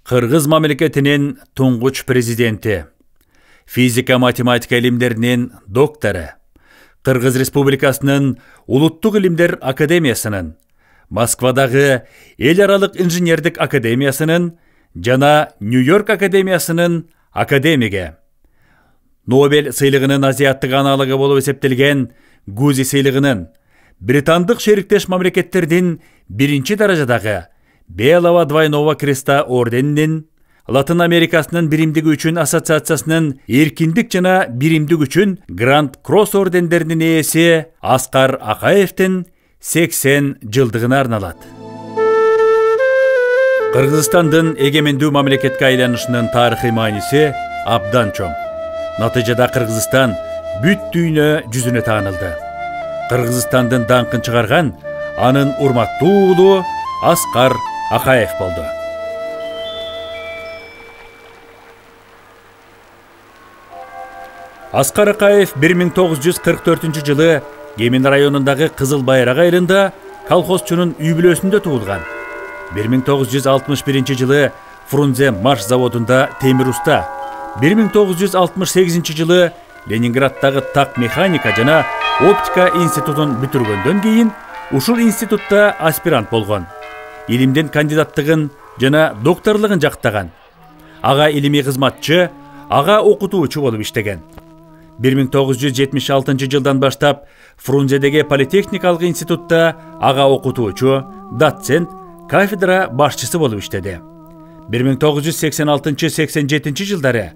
Кыргыз мамлекетинин туңгуч президенти, физика-математика илимдеринин доктору, Кыргыз Республикасынын Улуттук илимдер академиясынын, Москвадагы эл аралык инженердик академиясынын жана Нью-Йорк академиясынын академиги, Нобель сыйлыгынын азиаттык аналыгы болуп эсептелген Гузи сыйлыгынын, британдык шериктеш мамлекеттердин биринчи даражадагы Белого двойного креста орденинин, Латын Америкасынын биримдиги үчүн ассоциациясынын эркиндик жана биримдик үчүн Гранд Кросс ордендеринин ээси Аскар Акаевдин 80 жылдыгына арналат. Кыргызстандын эгемендүү мамлекетке айланышынын тарыхый мааниси абдан чоң. Натыйжада Кыргызстан бүт дүйнө жүзүнө таанылды. Кыргызстандын даңкын чыгарган анын урматтуу уулу Аскар Акаев болду. Аскар Акаев 1944 жылы Кемин районундагы Кызыл Байрак айылында колхозчунун үй бүлөсүндө туулган. 1961 жылы Фрунзе марш заводунда темир уста. 1968 жылы Ленинградтагы так механика жана оптика институтун бүтүргөндөн кийин ушул институтта аспирант болгон. Илимден кандидаттыгын жана докторлугун жактаган. Ага илимий кызматчы, ага окутуучу болуп иштеген. 1976 жылдан баштап Фрунзедеги политехникалык институтта ага окутуучу, доцент, кафедра башчысы болуп иштеди. 1986-87 жылдары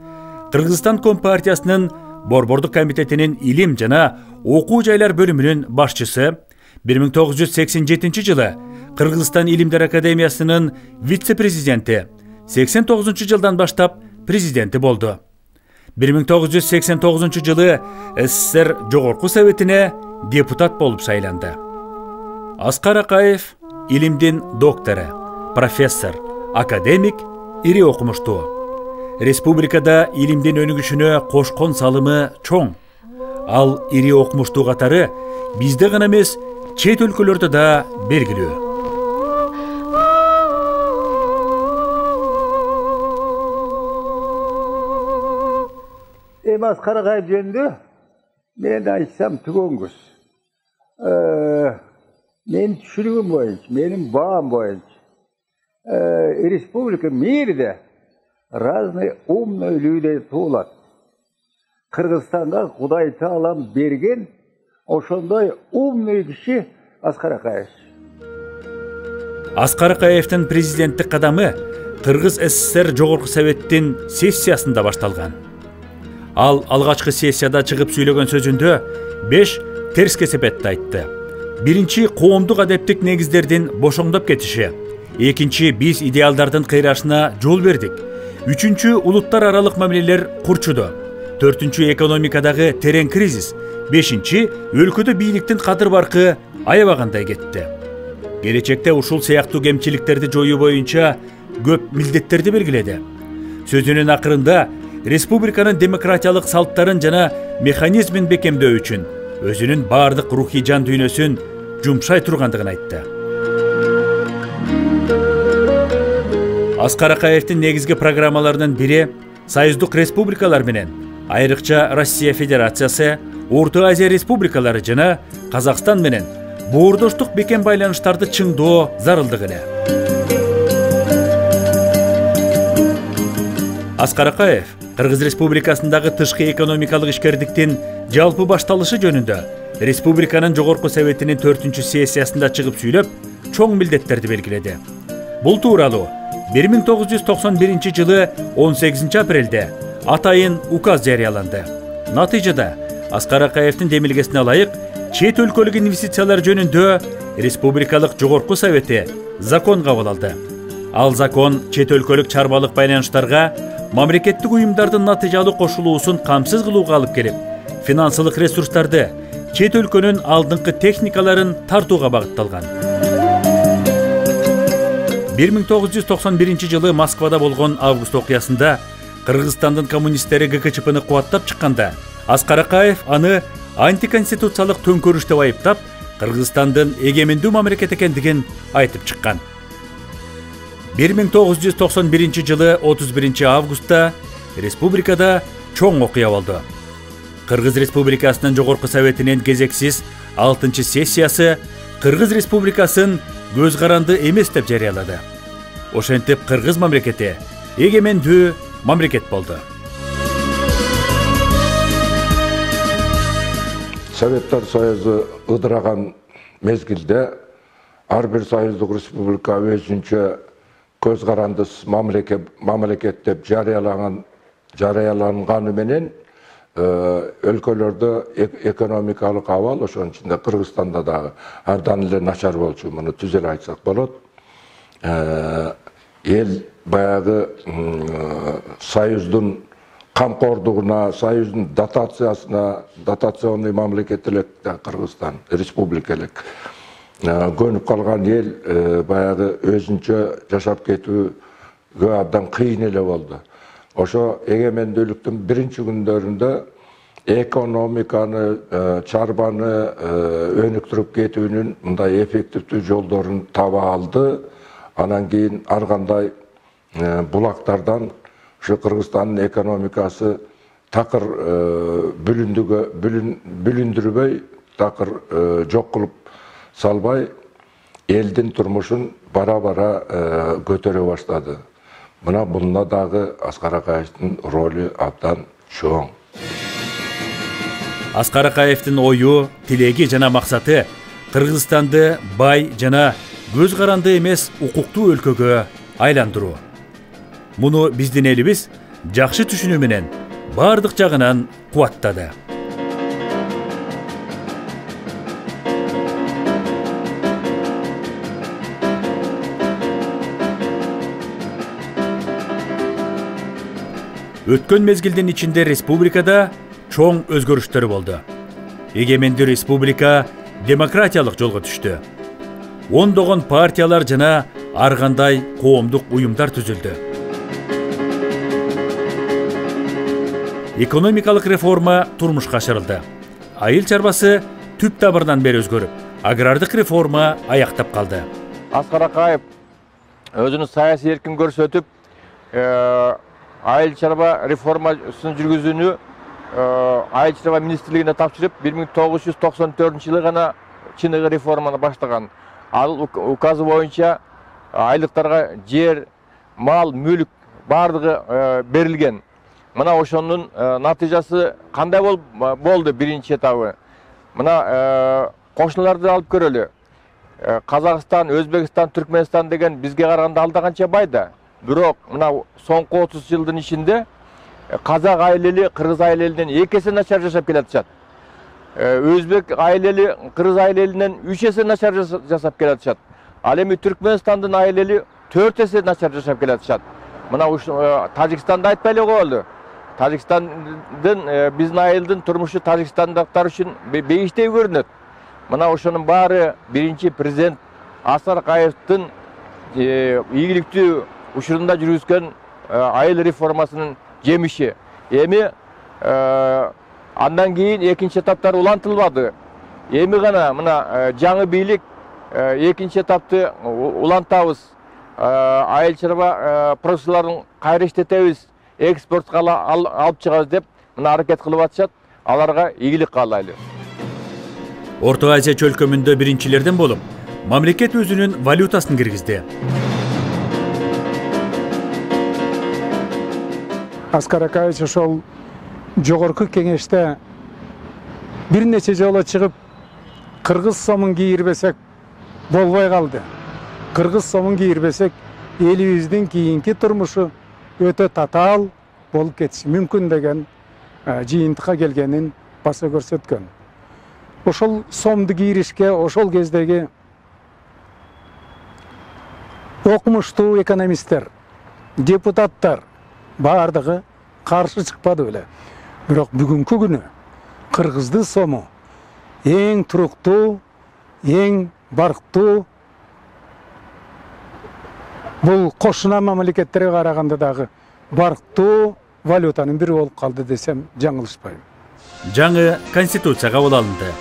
Кыргызстан Компартиясынын Борбордук комитетинин илим жана окуу жайлар бөлүмүнүн башчысы, 1987 жылы Кыргызстан Илимдер академиясынын вице-президенти, 89 жылдан баштап президенти болду. 1989 жылы СССР Жогорку Советине депутат болуп сайланды. Аскар Акаев илимдин доктору, профессор, академик, ири окумуштуу. Республикада илимдин өнүгүшүнө кошкон салымы чоң. Ал ири окумуштуу катары бизде гана эмес, чет өлкөлөрдө да белгилүү. Аскар Акаев жөнүндө мен айтсам түгөнгүс. Менин түшүнүгүм боюнча, менин баам боюнча, республика мириде разный умный люди туулат. Кыргызстанга Кудай Таалам берген ошондой умный киши Аскар Акаев. Аскар Акаевдин президенттик кадамы Кыргыз СССР Жогорку Советтин сессиясында башталган. Ал алгачкы сессияда чыгып сүйлөгөн сөзүндө 5 терс кесепетти айтты. Биринчи, коомдук адептик негиздердин бошоңдоп кетиши. Экинчи, биз идеалдардын кыйрашына жол бердик. Үчүнчү, улуттар аралык мамилелер курчуду. Төртүнчү, экономикадагы терең кризис. Бешинчи, өлкөдө бийликтин кадыр баркы аябагандай кетти. Келечекте ушул сыяктуу кемчиликтерди жоюу боюнча көп милдеттерди белгиледи. Сөзүнүн акырында республиканын демократиялык салттарын жана механизмин бекемдөө үчүн өзүнүн бардык рухий жан дүйнөсүн жумшай тургандыгын айтты. Аскар Акаевдин негизги программаларынын бири союздук республикалар менен, айрыкча Россия Федерациясы, Орто Азия республикалары жана Казакстан менен боордоштук бекем байланыштарды чыңдоо зарылдыгы эле. Аскар Акаев Кыргыз Республикасындагы тышкы экономикалык ишкердиктин жалпы башталышы жөнүндө Республиканын Жогорку Советинин 4-чү сессиясында чыгып сүйлөп, чоң милдеттерди белгиледи. Бул тууралуу 1991 жылы 18 апрелде атайын указ жарыяланды. Натыйжада Аскар Акаевдин демилгесине ылайык чет өлкөлүк инвестициялар жөнүндө Республикалык Жогорку Совети закон кабыл алды. Ал закон чет өлкөлүк чарбалык байланыштарга мамлекеттик уюмдардын натыйжалуу кошулуусун камсыз кылууга алып келип, финансылык ресурстарды, чет өлкөнүн алдыңкы техникаларын тартууга багытталган. 1991 жылы Москвада болгон август окуясында Кыргызстандын коммунисттери ГКЧПны кубаттап чыкканда, Аскар Акаев аны антиконституциялык төңкөрүш деп айыптап, Кыргызстандын эгемендүү мамлекет экендигин айтып чыккан. 1991 жылы 31 августта республикада чоң окуя болду. Кыргыз Республикасынын Жогорку Советинин кезексиз 6-чы сессиясы Кыргыз Республикасын көз каранды эмес деп жарыялады. Ошентип Кыргыз мамлекети эгемендүү мамлекет болду. Советтер Союзу ыдыраган мезгилде ар бир союздук республика өзүнчө көз каранды мамлекет деп жарыяланганы менен өлкөлөрдө экономикалык абал, ошонун ичинде Кыргызстанда дагы ардан эле начар болчу, муну түзеле айтсак болот. Эл баягы союздун камкордугуна, союздун дотациясына, дотационный мамлекет элек Кыргызстан, республика элек. Көнүп калган эл баягы өзүнчө жашап кетүүгө абдан кыйын эле болду. Ошо эгемендүүлүктүн биринчи күндөрүндө экономиканы, чарбаны өнүктүрүп кетүүнүн мындай эффективдүү жолдорун таба алды. Анан кийин ар кандай булактардан ушу Кыргызстандын экономикасы такыр бүлүндүрбөй, такыр жок кылып салбай, элдин турмушун бара-бара көтөрө баштады. Мына бунда дагы Аскар Акаевдин ролу абдан чоң. Аскар Акаевдин ою, тилеги жана максаты Кыргызстанды бай жана көз каранды эмес укуктуу өлкөгө айландыруу. Муну биздин элибиз жакшы түшүнүү менен бардык жагынан кубаттады. Өткөн мезгилдин ичинде республикада чоң өзгөрүштөр болду. Эгемендүү республика демократиялык жолго түштү. Ондогон партиялар жана ар кандай коомдук уюмдар түзүлдү. Экономикалык реформа турмушка ашырылды. Айыл чарбасы түп табырынан бери өзгөрүп, агрардык реформа аяктап калды. Аскар Акаев өзүнүн саясий эркин көрсөтүп, айыл чарба реформасын жүргүзүүнү айыл чарба министрлигине тапшырып, 1994 жылы гана чыныгы реформаны баштаган. Ал указы боюнча айлыктарга жер, мал, мүлк бардыгы берилген. Мына ошонун натыйжасы кандай болду биринчи этабы. Мына кошуналарды алып көрөлү. Казакстан, Өзбекстан, Түркмөнстан деген бизге караганда алда канча байда. Бирок мына соңку 30 жылдын ичинде казак айлели кыргыз айлелинен 2 эсе начар жашап келатышат. Өзбек айлели кыргыз айлелинен 3 эсе начар жашап келатышат. Ал эми Түркмөнстандын айлели 4 эсе начар жашап келатышат. Мына Тажикстанды айтпай эле коелу. Тажикстандын биздин айылдын турмушу тажикстандыктар үчүн бейиштей көрүнөт. Мына ошонун баары биринчи президент Аскар Акаевдин ийгиликтүү учурунда жүргүзгөн айыл реформасынын жемиши. Эми андан кийин экинчи этаптар улантылбады. Эми гана мына жаңы бийлик экинчи этапты улантабыз. Айыл чарба продукцияларын кайра иштетебиз, экспортко алып чыгабыз деп мына аракет кылып атышат. Аларга ийгилик каалайлы. Орто Азия чөлкөмүндө биринчилерден болуп, мамлекет өзүнүн валютасын киргизди. Аскар Акаевич ошол жогорку кеңеште бир нече жолу чыгып, кыргыз сомун кийирбесек болбой калды. Кыргыз сомун кийирбесек, элибиздин кийинки турмушу өтө татаал болуп кетиши мүмкүн деген жыйынтыкка келгенин баса көрсөткөн. Ошол сомду кийиришке ошол кездеги окумуштуу экономисттер, депутаттар бардыгы каршы чыкпады беле. Бирок бүгүнкү күнү кыргыздын сому эң туруктуу, эң барктуу, бул кошуна мамлекеттерге караганда дагы барктуу валютанын бири болуп калды десем жаңылышпайм. Жаңы конституция кабыл алынды.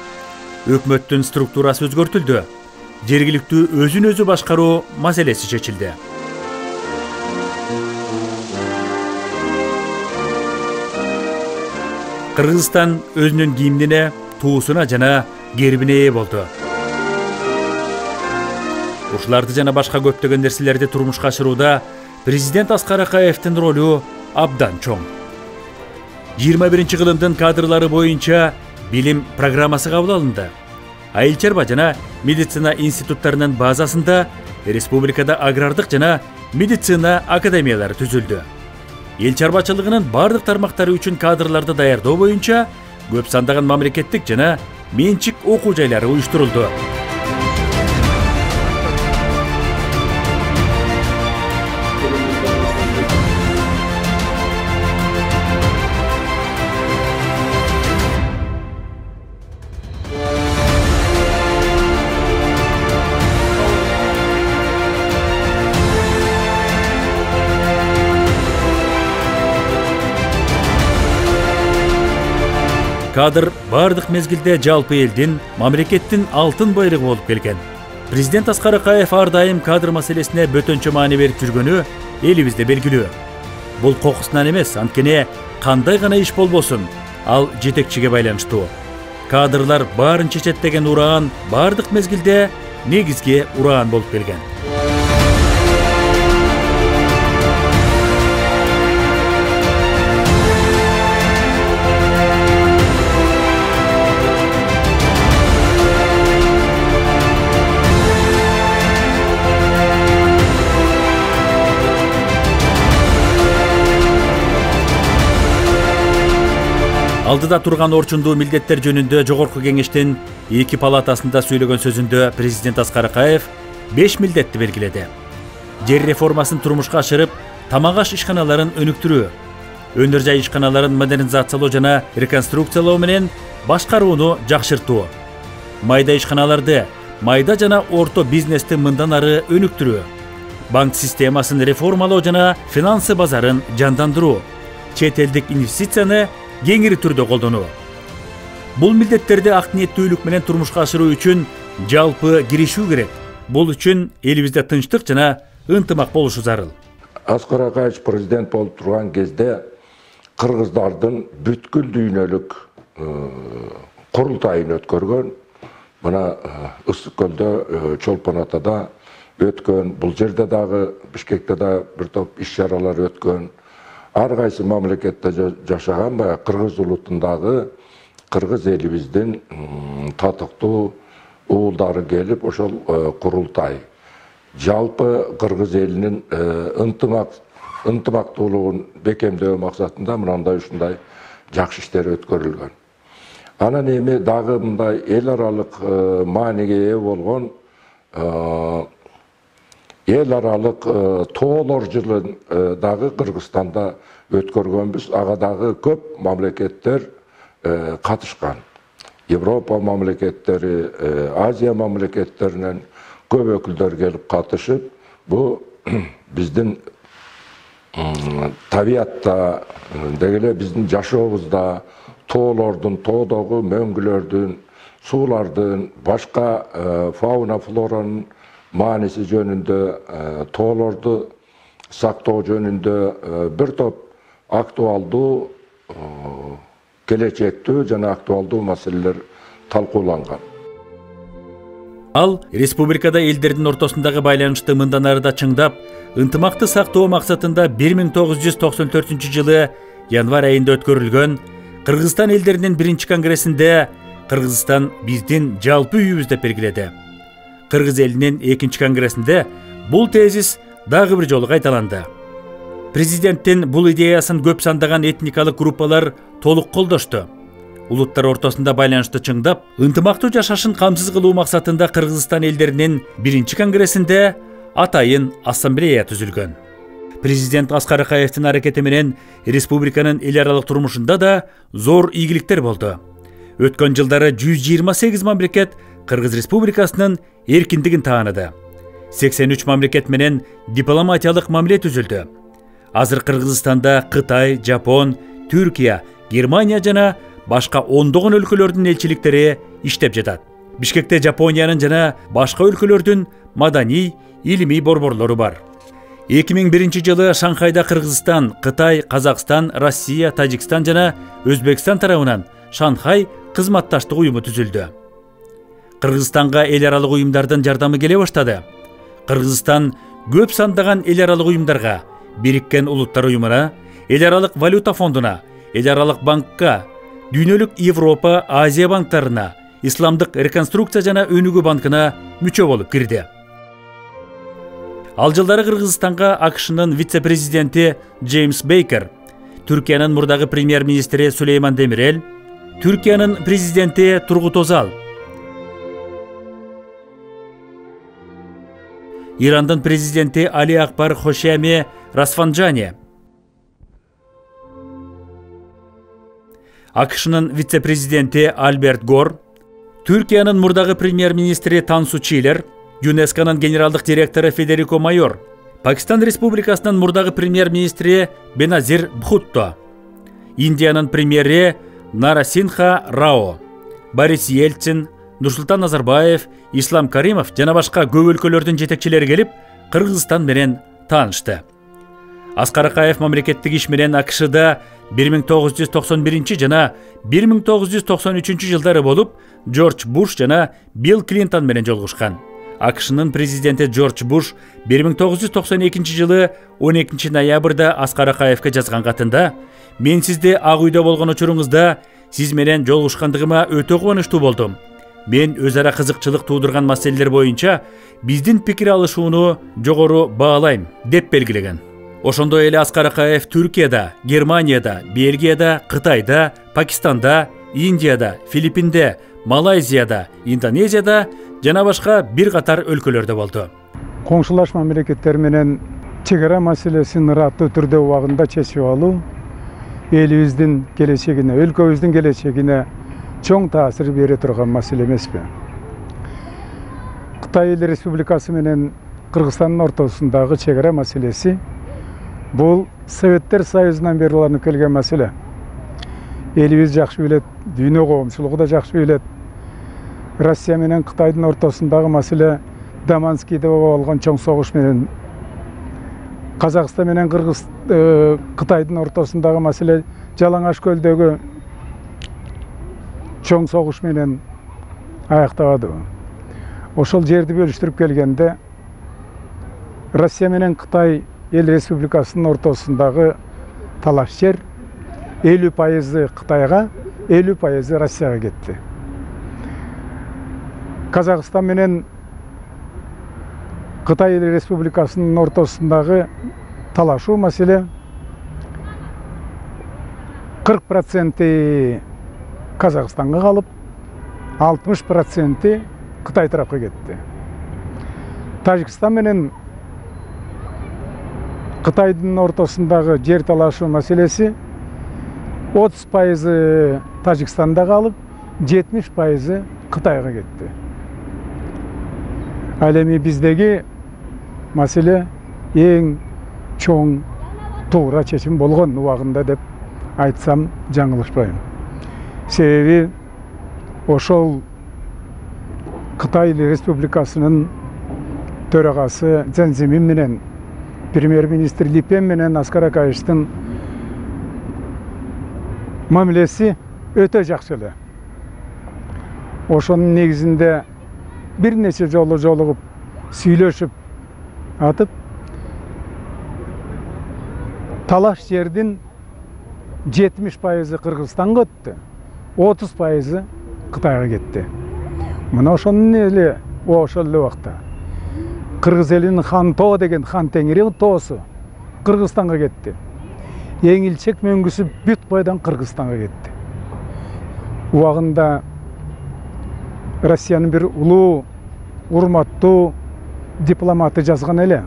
Өкмөттүн структурасы өзгөртүлдү. Жергиликтүү өзүн өзү башкаруу маселеси чечилди. Кыргызстан өзүнүн гимнине, туусуна жана гербине ээ болду. Ушуларды жана башка көптөгөн нерселерди турмушка ашырууда президент Аскар Акаевдин ролу абдан чоң. 21-кылымдын кадрлары боюнча билим программасы кабыл алынды. Айыл чарба жана медицина институттарынын базасында республикада агрардык жана медицина академиялары түзүлдү. Эл чарбачылыгынын бардык тармактары үчүн кадрларды даярдоо боюнча көп сандаган мамлекеттик жана менчик окуу жайлары уюштурулду. Кадр бардык мезгилде жалпы элдин, мамлекеттин алтын байрыгы болуп келген. Президент Аскар Акаев ар дайым кадр маселесине бөтөнчө маани берип жүргөнү элибизде белгилүү. Бул кокусунан эмес, анткени кандай гана иш болбосун, ал жетекчиге байланыштуу. Кадрлар баарын чечет деген ураан бардык мезгилде негизги ураан болуп келген. Алдыда турган орчундуу милдеттер жөнүндө Жогорку кеңештин 2 палатасында сүйлөгөн сөзүндө президент Аскар Акаев 5 милдетти белгиледи. Жер реформасын турмушка ашырып, тамак аш ишканаларын өнүктүрүү, өнөр жай ишканаларын модернизациялоо жана реконструкциялоо менен башкарууну жакшыртуу, майда ишканаларды, майда жана орто бизнести мындан ары өнүктүрүү, банк системасын реформалоо жана финансы базарын жандандыруу, чет элдик инвестицияны кеңири түрдө колдонуу. Бул милдеттерди ак ниеттүүлүк менен турмушка ашыруу үчүн жалпы киришүү керек. Бул үчүн элибизде тынчтык жана ынтымак болушу зарыл. Аскар Акаев президент болуп турган кезде кыргыздардын бүткүл дүйнөлүк курултайын өткөргөн. Мына Ысык көлдө, Чолпон Атада өткөн, бул жерде дагы Бишкекте да бир топ иш-чаралар өткөн. Ар кайсы мамлекетте жашаган кыргыз улутундагы кыргыз элибиздин татыктуу уулдары келип ошол курултай жалпы кыргыз элинин ынтымактуулугун бекемдөө максатында мындай ушундай жакшы иштер өткөрүлгөн. Анан эми дагы мындай эл аралык мааниге ээ болгон эл аралык тоолор жылын дагы Кыргызстанда өткөргөнбүз. Ага дагы көп мамлекеттер катышкан. Европа мамлекеттери, Азия мамлекеттеринен көп өкүлдөр келип катышып, бу биздин табиатта, дегеле биздин жашообузда тоолордун, тоодогу мөңгүлөрдүн, суулардын, башка фауна флоранын мааниси жөнүндө, тоолорду сактоо жөнүндө бир топ актуалдуу, келечектүү жана актуалдуу маселелер талкууланган. Ал республикада элдердин ортосундагы байланышты мындан ары да чыңдап, ынтымакты сактоо максатында 1994 жылы январь айында өткөрүлгөн Кыргызстан элдеринин 1-чи конгрессинде Кыргызстан биздин жалпы үйүбүз деп белгиледи. Кыргыз элинин 2-чи конгрессинде бул тезис дагы бир жолу кайталанды. Президенттин бул идеясын көп сандаган этникалык группалар толук колдошту. Улуттар ортосунда байланышты чыңдап, ынтымактуу жашашын камсыз кылуу максатында Кыргызстан элдеринин 1-чи конгрессинде атайын ассамблея түзүлгөн. Президент Аскар Акаевдин аракети менен республиканын эл аралык турмушунда да зор ийгиликтер болду. Өткөн жылдары 128 мамлекет Кыргыз Республикасынын эркиндигин тааныды. 83 мамлекет менен дипломатиялык мамиле түзүлдү. Азыр Кыргызстанда Кытай, Жапон, Түркия, Германия жана башка ондогон өлкөлөрдүн элчиликтери иштеп жатат. Бишкекте Жапониянын жана башка өлкөлөрдүн маданий, илимий борборлору бар. 2001 жылы Шанхайда Кыргызстан, Кытай, Казакстан, Россия, Тажикстан жана Өзбекстан тарабынан Шанхай кызматташтык уюму түзүлдү. Кыргызстанга эл аралык уюмдардын жардамы келе баштады. Кыргызстан көп сандаган эл аралык уюмдарга, Бириккен Улуттар уюмуна, эл аралык валюта фондуна, эл аралык банкка, дүйнөлүк Европа, Азия банктарына, Исламдык реконструкция жана өнүгүү банкына мүчө болуп кирди. Ал жылдары Кыргызстанга АКШнын вице-президенти Джеймс Бейкер, Түркиянын мурдагы премьер-министри Сулейман Демирел, Түркиянын президенти Тургут Озал, Ирандын президенти Али Акбар Хошеми Расфанджани, АКШнын вице-президенти Альберт Гор, Түркиянын мурдагы премьер-министри Тансу Чилер, ЮНЕСКОнун генералдык директору Федерико Майор, Пакистан Республикасынын мурдагы премьер-министри Беназир Бхутто, Индиянын премьери Нарасинха Рао, Борис Ельцин, Нурсултан Назарбаев, Ислам Каримов жана башка көп өлкөлөрдүн жетекчилери келип, Кыргызстан менен таанышты. Аскар Акаев мамлекеттик иш менен АКШда 1991 жана 1993 жылдары болуп, Джордж Буш жана Билл Клинтон менен жолугушкан. АКШнын президенти Джордж Буш 1992 жылы 12 ноябрда Аскар Акаевке жазган катында: "Мен сизди Ак үйдө болгон учуруңузда сиз менен жолугушкандыгыма өтө кубанычтуу болдум. Мен өз ара кызыкчылык туудурган маселелер боюнча биздин пикир алышууну жогору баалайм" деп белгилеген. Ошондой эле Аскар Акаев Түркияда, Германияда, Бельгияда, Кытайда, Пакистанда, Индияда, Филиппинде, Малайзияда, Индонезияда жана башка бир катар өлкөлөрдө болду. Коңшулаш мамлекеттер менен чек ара маселесин ыраттуу түрдө убагында чечип алуу элибиздин келечегине, өлкөбүздүн келечегине чоң таасир бере турган маселе эмеспи? Кытай Эл Республикасы менен Кыргызстандын ортосундагы чек ара маселеси бул Советтер Союзунан бери уланып келген маселе. Элибиз жакшы билет, дүйнө коомчулугу да жакшы билет. Россия менен Кытайдын ортосундагы маселе Даманскийде болгон чоң согуш менен, Казакстан менен Кытайдын ортосундагы маселе Жалаңаш көлдөгү чоң согуш менен аяктабады. Ошол жерди бөлүштүрүп келгенде Россия менен Кытай Эл Республикасынын ортосундагы талаш жер 50% Кытайга, 50% Россияга кетти. Казакстан менен Кытай Эл Республикасынын ортосундагы талашуу маселе 40% Казакстанга калып, 60% Кытай тарапка кетти. Тажикстан менен Кытайдын ортосундагы жер талашуу маселеси 30% Тажикстанда калып, 70% Кытайга кетти. Ал эми биздеги маселе эң чоң туура чечим болгон убагында деп айтсам жаңылышпайм. Себеби ошол Кытай Республикасынын төрагасы Цзэн Цзимин менен премьер-министр Ли Пен менен Аскар Акаевдин мамилеси өтө жакшы эле. Ошонун негизинде бир нече жолу жолугуп сүйлөшүп атып, талаш жердин 70% Кыргызстанга өттү, 30% Кытайга кетти. Мына ошонун эле ошол эле убакта Кыргыз элинин хан тоо деген хан теңири тоосу Кыргызстанга кетти. Эң илчек мөңгүсү бүт бойдон Кыргызстанга кетти. Убагында Россиянын бир улуу, урматтуу дипломаты жазган эле.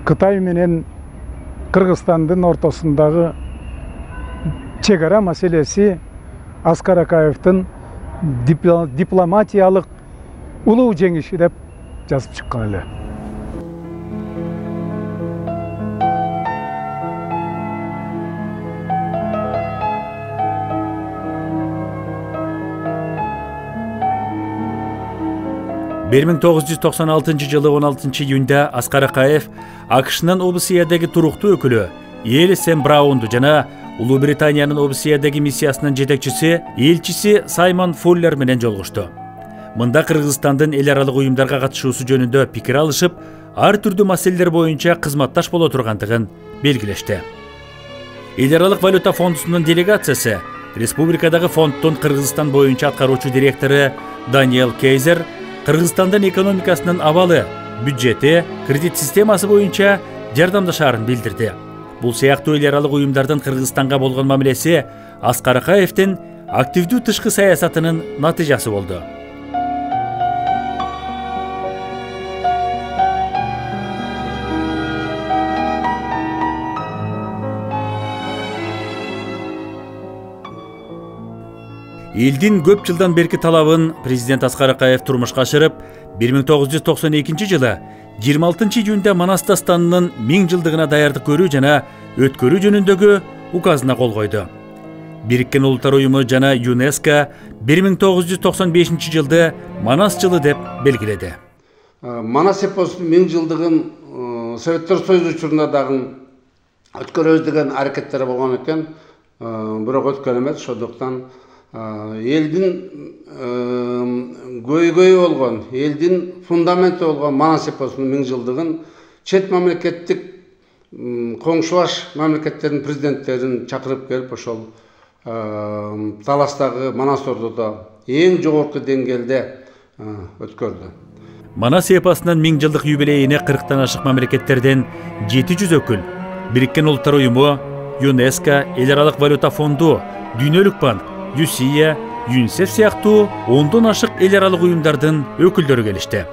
Кытай менен Кыргызстандын ортосундагы чек ара маселеси Аскар Акаевдин дипломатиялык улуу жеңиши деп жазып чыккан эле. 1996 жылы 16 июнда Аскар Акаев АКШнын ОБСЕ-дегі туруктуу өкүлү Эли Сэм Браунду жана Улуу Британиянын ОБСЕ-дегі миссиясынын жетекчиси, элчиси Саймон Фуллер менен жолугушту. Мында Кыргызстандын эл аралык уюмдарга катышуусу жөнүндө пикир алышып, ар түрдүү маселелер боюнча кызматташ боло тургандыгын белгилешти. Эл аралык валюта фондунун делегациясы республикадагы фонддун Кыргызстан боюнча аткаруучу директору Даниэл Кейзер Кыргызстандын экономикасынын абалы, бюджети, кредит системасы боюнча жардамдашаарын билдирди. Бул сыяктуу эл аралык уюмдардын Кыргызстанга болгон мамилеси Аскар Акаевдин активдүү тышкы саясатынын натыйжасы болду. Элдин көп жылдан берки талабын президент Аскар Акаев турмушка ашырып, 1992 жылы 26 июнда Манас дастанынын 1000 жылдыгына даярдык көрүү жана өткөрүү жөнүндөгү указына кол койду. Бириккен Улуттар уюму жана ЮНЕСКО 1995 жылды Манас жылы деп белгиледи. Манас эпосунун 1000 жылдыгын Советтер Союзу учурунда дагы өткөрөбүз деген аракеттер болгон экен, бирок өткөн эмес. Ошондуктан элдин көйгөйү болгон, элдин фундаменти болгон Манас эпосунун 1000 жылдыгын чет мамлекеттик коңшулаш мамлекеттердин президенттерин чакырып келип, ошол таластагы Манас ордодо эң жогорку деңгээлде өткөрдү. Манас эпосунун 1000 жылдык юбилейине 40тан ашык мамлекеттерден 700 өкүл, Бириккен Улуттар уюму, ЮНЕСКО, эл аралык валюта фонду, Дүйнөлүк банк, ЮСИЯ, ЮНИСЕФ сыяктуу 10дон ашык эл аралык уюмдардын өкүлдөрү келишти.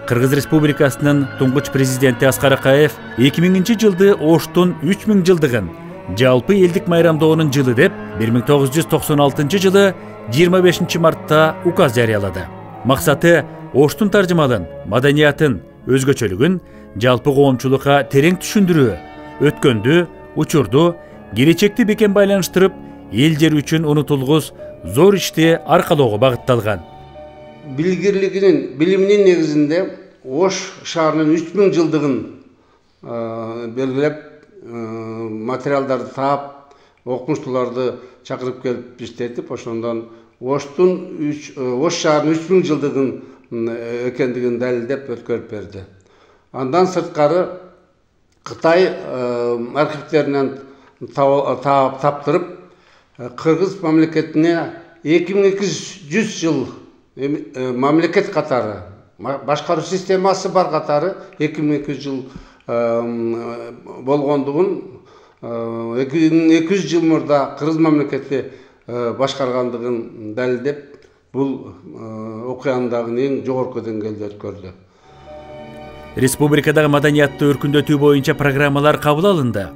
Кыргыз Республикасынын туңгуч президенти Аскар Акаев 2000 жылды Оштун 3000 жылдыгын жалпы элдик майрамдоонун жылы деп 1996 жылы 25 мартта указ жарыялады. Максаты Оштун таржымалын, маданиятын, өзгөчөлүгүн жалпы коомчулукка терең түшүндүрүү, өткөндү, учурду, келечекти бекем байланыштырып, эл жер үчүн унутулгус зор ишти аркалоого багытталган. Билгирлигинин, билиминин негизинде Ош шаарынын 3000 жылдыгын белгилеп, материалдарды таап, окумуштууларды чакырып келип иштетип, ошондон Ош шаарынын 3000 жылдыгын экендигин далилдеп өткөрүп берди. Андан сырткары Кытай архивтеринен таптырып, Кыргыз мамлекетине 2200 жыл мамлекет катары, башкаруу системасы бар катары 2200 жыл болгондугун, 2200 жыл мурда Кыргыз мамлекети башкаргандыгын далилдеп, бул окуянын дагы эң жогорку деңгээлде өткөрдү. Республикадагы маданиятты өркүндөтүү боюнча программалар кабыл алынды.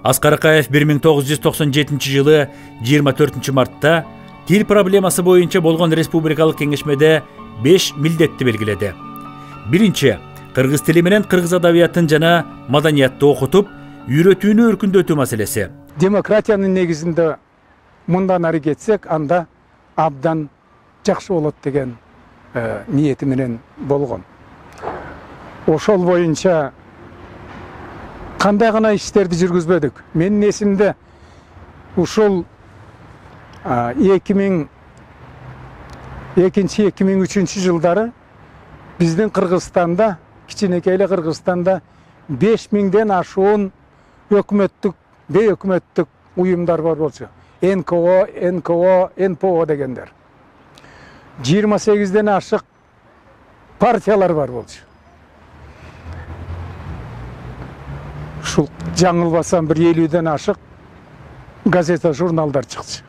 Аскар Акаев 1997 жылы 24 мартта тил проблемасы боюнча болгон республикалык кеңешмеде 5 милдетти белгиледи. Биринчи, кыргыз тили менен кыргыз адабиятын жана маданиятты окутуп, үйрөтүүнү өркүндөтүү маселеси. Демократиянын негизинде мындан ары кетсек, анда абдан жакшы болот деген ниети менен болгон. Ошол боюнча кандай гана иштерди жүргүзбөдүк. Менин эсимде ушул 2002-2003 жылдары биздин Кыргызстанда, кичинекей эле Кыргызстанда 5000ден ашуун өкмөттүк, бейөкмөттүк уюмдар бар болчу. НКО, НПО дегендер. 28ден ашык партиялар бар болчу. Ушул жаңылбасам bir 50ден ашык газета, журналдар чыкчу.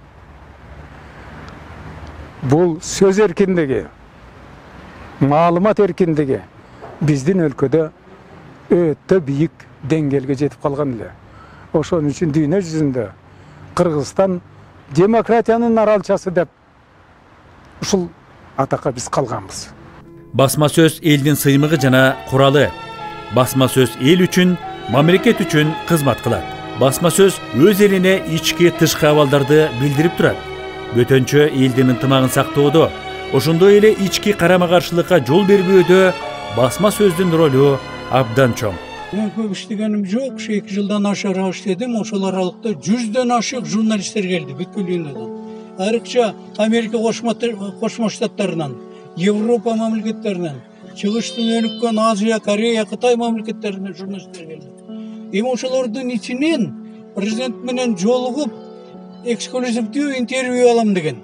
Бул сөз эркиндиги, маалымат эркиндиги биздин өлкөдө өтө бийик деңгээлге жетип калган эле. Ошон үчүн дүйнө жүзүндө Кыргызстан демократиянын аралчасы деп ушул атакка биз калганбыз. Басма сөз элдин сыймыгы жана куралы. Басма сөз эл үчүн, мамлекет үчүн кызмат кылат. Басма сөз өз элине ички тышкы абалдарды билдирип турат. Бөтөнчө элдин ынтымагын сактоодо, ошондой эле ички карама-каршылыкка жол бербөөдө басма сөздүн ролу абдан чоң. Мен көп иштегеним жок, 2 жылдан ашыраак иштедим. Ошол аралыкта 100дөн ашык журналисттер келди бүткүл дүйнөдөн. Айрыкча Америка Кошмо Штаттарынан, Европа мамлекеттеринен, чыгыштын өнүккөн Азия, Корея, Кытай мамлекеттеринен журналисттер келди. Эми ошолордун ичинен президент менен жолугуп эксклюзивдүү интервью алам деген.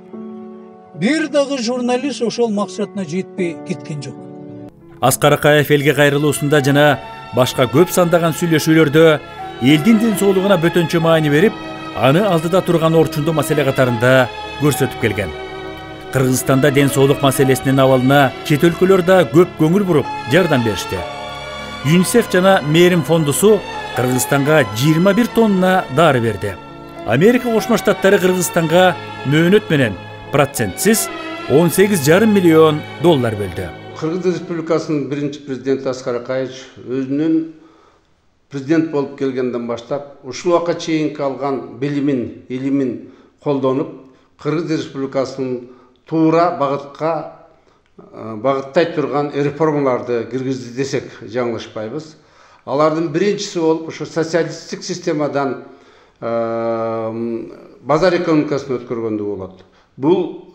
Бир дагы журналист ошол максатына жетпей кеткен жок. Аскар Акаев элге кайрылуусунда жана башка көп сандаган сүйлөшүүлөрдө элдин ден соолугуна бөтөнчө маани берип, аны алдыда турган орчундуу маселе катарында көрсөтүп келген. Кыргызстанда ден соолук маселесинин абалына чет өлкөлөр да көп көңүл буруп жардам беришти. ЮНИСЕФ жана Мээрим фондусу Кыргызстанга 21 тонна дары берди. Америка Кошмо Штаттары Кыргызстанга мөөнөт менен процентсиз $18,5 миллион бөлдү. Кыргыз Республикасынын биринчи президенти Аскар Акаевич өзүнүн президент болуп келгенден баштап ушул убакка чейинки алган билимин, илимин колдонуп, Кыргыз Республикасынын туура багыттай турган реформаларды киргизди десек жаңылышпайбыз. Алардын биринчиси болуп ошо социалисттик системадан базар экономикасын өткөргөндү болот. Бул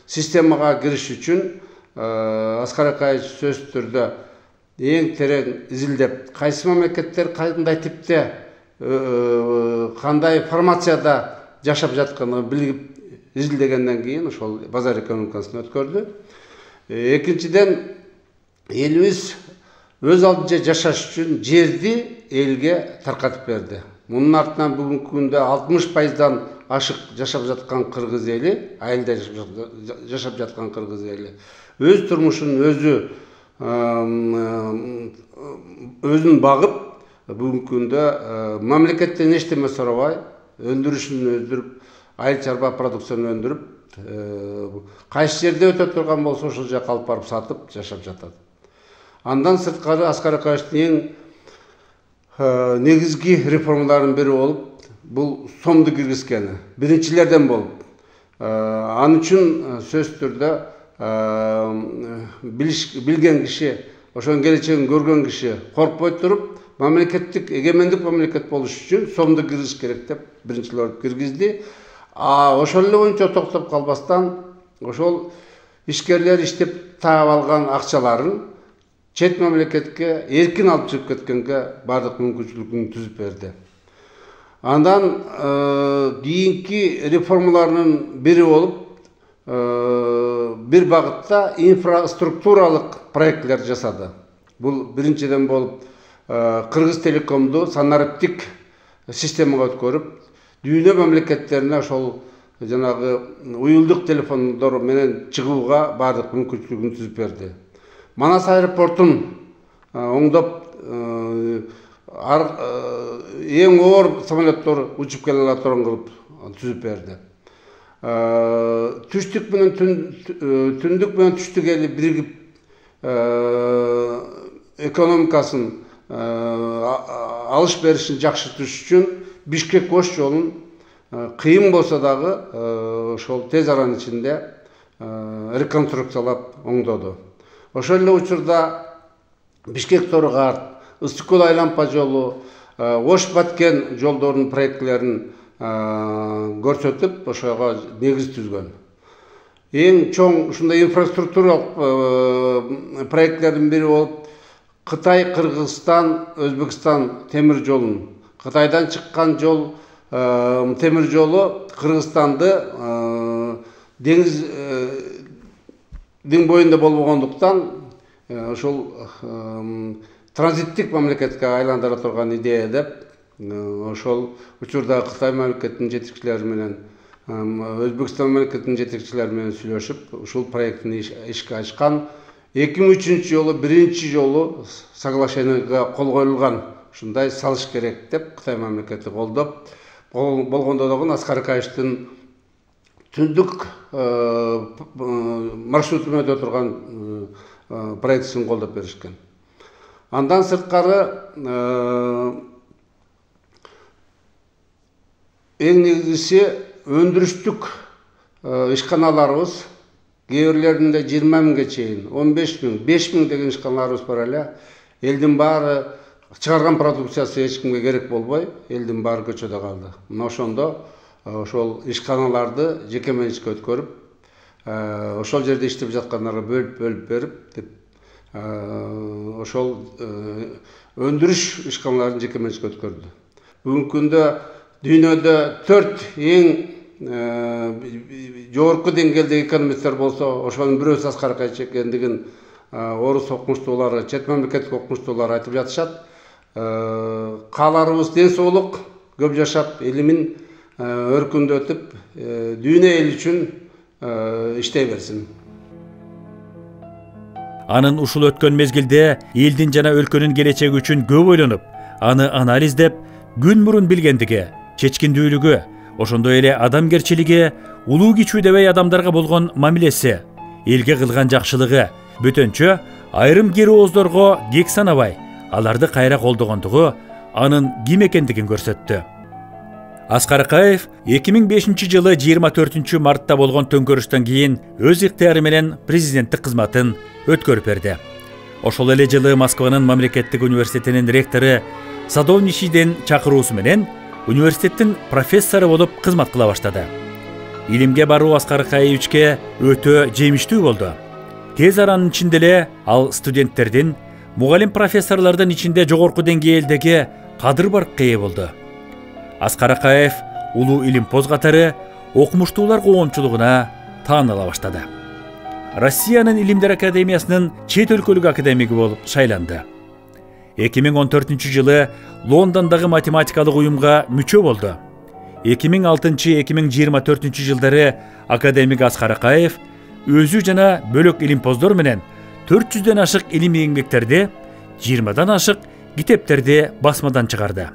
системага кириш үчүн Аскар Акаевич сөзсүз түрдө эң терең изилдеп, кайсы мамлекеттер кандай типте, кандай формацияда жашап жатканын билип изилдегенден кийин ошол базар экономикасын өткөрдү. Экинчиден, элибиз өз алдынча жашаш үчүн жерди элге таркатып берди. Мунун артынан бүгүнкү күндө 60%дан ашык жашап жаткан кыргыз эли, айылда жашап жаткан кыргыз эли өз турмушун өзүн багып, бүгүнкү күндө мамлекеттен эчтеме сурабай, өндүрүшүн өздүрүп, айыл чарба продукцияны өндүрүп, кайсы жерде өтө турган болсо ошол жака алып барып сатып жашап жатат. Андан сырткары Аскар Акаевичтин эң негизги реформаларынын бири болуп, бул сомду киргизгени, биринчилерден болуп. Ал үчүн сөзсүз түрдө билген киши, ошонун келечегин көргөн киши коркпой туруп, мамлекеттик эгемендик мамлекет болуш үчүн сомду киргиз керек деп биринчилер киргизди. Ошол эле боюнча токтоп калбастан, ошол ишкерлер иштеп таап алган акчаларын чет мамлекетке эркин алып чыгып кеткенге бардык мүмкүнчүлүгүн түзүп берди. Андан кийинки реформаларынын бири болуп, бир багытта инфраструктуралык проектлер жасады. Бул биринчиден болуп Кыргыз Телекомду санариптик системага өткөрүп, дүйнө мамлекеттерине ошол жанагы уюлдук телефондор менен чыгууга бардык мүмкүнчүлүгүн түзүп берди. Манас аэропортун оңдоп, эң оор самолеттор учуп келе алатырын кылып түзүп берди. Түштүк менен түндүк менен түштүк эли биригип экономикасын алыш беришин жакшыртыш үчүн Бишкек Ош жолун кыйын болсо дагы ошол тез аранын ичинде реконструкциялап оңдоду. Ошол эле учурда Бишкек Торгаарт, Ысык көл Айлампа жолу, Ош Баткен жолдорунун проектлерин көрсөтүп, ошого негиз түзгөн. Эң чоң ушундай инфраструктуралык проектлердин бири болуп, Кытай, Кыргызстан, Өзбекстан темир жолун, Кытайдан чыккан жол темир жолу Кыргызстанды деңиздин боюнда болбогондуктан ошол транзиттик мамлекетке айландыра турган идея деп, ошол учурда Кытай мамлекетинин жетекчилери менен, Өзбекстан мамлекетинин жетекчилери менен сүйлөшүп, ушул проекттин ишке ачкан. 2003 жолу биринчи жолу соглашенияга кол коюлган. Ушундай салыш керек деп Кытай мамлекети колдоп, болгондо дагы Аскар Акаевичтин түндүк маршруту менен өтө турган проектисин колдоп беришкен. Андан сырткары эң негизгиси өндүрүштүк ишканаларыбыз кээ бирлеринде 20 миңге чейин, 15 миң, 5 миң деген ишканаларыбыз бар эле. Элдин баары чыгарган продукциясы эч кимге керек болбой, элдин баары көчөдө калды. Мына ошондо ошол ишканаларды жеке менчикке өткөрүп, ошол жерде иштеп жаткандарга бөлүп берип деп ошол өндүрүш ишканаларын жеке менчикке өткөрдү. Бүгүнкү күндө дүйнөдө 4 эң жогорку деңгээлдеги экономисттер болсо, ошонун бирөөсү Аскар Акаевич экендигин орус окумуштуулары, чет мамлекеттик окумуштуулар айтып жатышат. Кааларыбыз ден соолук, көп жашап, элимин өркүндөтүп, дүйнө эл үчүн иштей берсин. Анын ушул өткөн мезгилде элдин жана өлкөнүн келечеги үчүн көп ойлонуп, аны анализдеп, күн мурун билгендиги, чечкиндүүлүгү, ошондой эле адамгерчилиги, улуу кичүү дебей адамдарга болгон мамилеси, элге кылган жакшылыгы, бөтөнчө айрым кери ооздорго кек санабай, аларды кайра колдогондугу анын ким экендигин көрсөттү. Аскар Акаев 2005 жылы 24 мартта болгон төңкөрүштөн кийин өз ыктыяры менен президенттик кызматын өткөрүп берди. Ошол эле жылы Москванын мамлекеттик университетинин ректору Садовничийдин чакыруусу менен университеттин профессору болуп кызмат кыла баштады. Илимге баруу Аскар Акаевичке өтө жемиштүү болду. Тез аранын ичинде эле ал студенттердин, мугалим профессорлордун ичинде жогорку деңгээлдеги кадыр-баркка ээ болду. Аскар Акаев улуу илимпоз катары окумуштуулар коомчулугуна тааныла баштады. Россиянын Илимдер академиясынын чет өлкөлүк академиги болуп шайланды. 2014 жылы Лондондогу математикалык уюмга мүчө болду. 2006-2024 жылдары академик Аскар Акаев өзү жана бөлөк илимпоздор менен 400дөн ашык илимий эңбектерди, 20дан ашык китептерди басмадан чыгарды.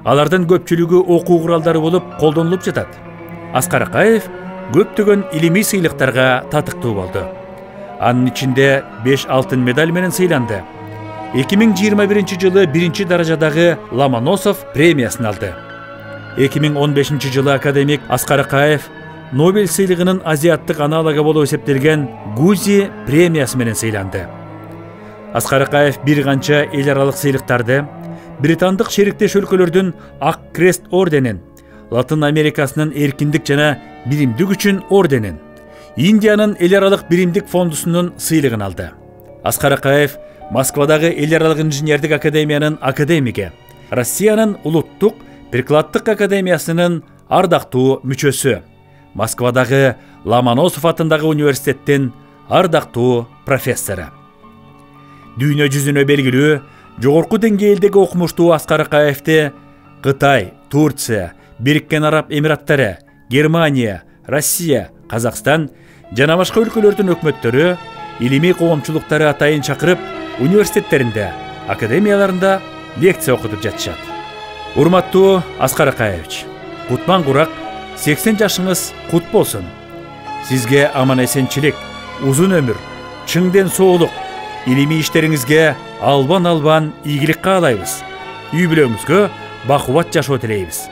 Алардын көпчүлүгү окуу куралдары болуп колдонулуп жатат. Аскар Акаев көптөгөн илимий сыйлыктарга татыктуу болду. Анын ичинде 5 алтын медаль менен сыйланды. 2021 жылы 1 даражадагы Ломоносов премиясын алды. 2015 жылы академик Аскар Акаев Нобель сыйлыгынын азиаттык аналогу болуп эсептелген Гузи премиясы менен сыйланды. Аскар Акаев бир канча эл аралык сыйлыктарды, британдык шериктеш өлкөлөрдүн Ак Крест орденин, Латын Америкасынын эркиндик жана биримдик үчүн орденин, Индиянын эл аралык биримдик фондусунун сыйлыгын алды. Аскар Акаев Москвадагы эл аралык инженердик академиянын академиги, Россиянын улуттук прикладдык академиясынын ардактуу мүчөсү, Москвадагы Ломоносов атындагы университеттин ардактуу профессору. Дүйнө жүзүнө белгилүү жогорку деңгээлдеги окумуштуу Аскар Акаевди Кытай, Турция, Бириккен Араб Эмираттары, Германия, Россия, Казакстан жана башка өлкөлөрдүн өкмөттөрү, илимий коомчулуктары атайын чакырып, университеттеринде, академияларында лекция окутуп жатышат. Урматтуу Аскар Акаевич, кутман курак 80 жашыңыз кут болсун. Сизге аман-эсенчилик, узун өмүр, чыңден соолук, илимий иштериңизге албан игилик каалайбыз. Үй бүлөңүзгө бакубат жашоо тилейбиз.